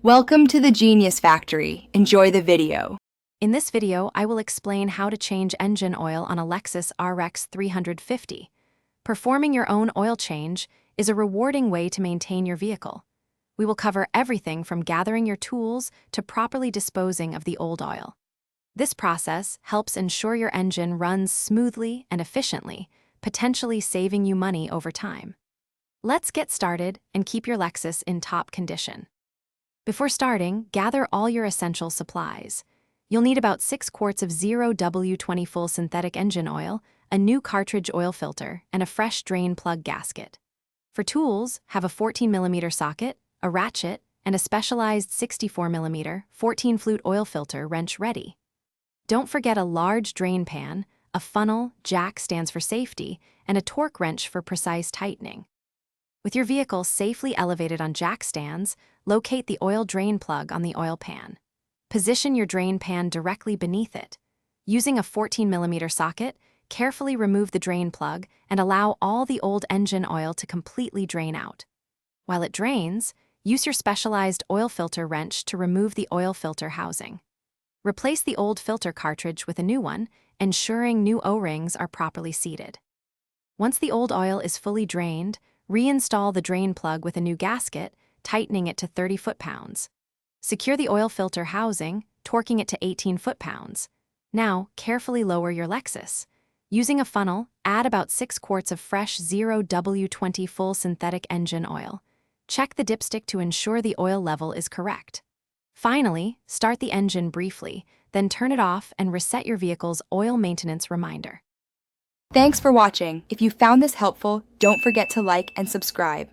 Welcome to the Genius Factory. Enjoy the video. In this video, I will explain how to change engine oil on a Lexus RX 350. Performing your own oil change is a rewarding way to maintain your vehicle. We will cover everything from gathering your tools to properly disposing of the old oil. This process helps ensure your engine runs smoothly and efficiently, potentially saving you money over time. Let's get started and keep your Lexus in top condition. Before starting, gather all your essential supplies. You'll need about 6 quarts of 0W20 full synthetic engine oil, a new cartridge oil filter, and a fresh drain plug gasket. For tools, have a 14mm socket, a ratchet, and a specialized 64mm 14-flute oil filter wrench ready. Don't forget a large drain pan, a funnel, jack stands for safety, and a torque wrench for precise tightening. With your vehicle safely elevated on jack stands, locate the oil drain plug on the oil pan. Position your drain pan directly beneath it. Using a 14mm socket, carefully remove the drain plug and allow all the old engine oil to completely drain out. While it drains, use your specialized oil filter wrench to remove the oil filter housing. Replace the old filter cartridge with a new one, ensuring new O-rings are properly seated. Once the old oil is fully drained, reinstall the drain plug with a new gasket, tightening it to 30 foot-pounds. Secure the oil filter housing, torquing it to 18 foot-pounds. Now, carefully lower your Lexus. Using a funnel, add about 6 quarts of fresh 0W20 full synthetic engine oil. Check the dipstick to ensure the oil level is correct. Finally, start the engine briefly, then turn it off and reset your vehicle's oil maintenance reminder. Thanks for watching. If you found this helpful, don't forget to like and subscribe.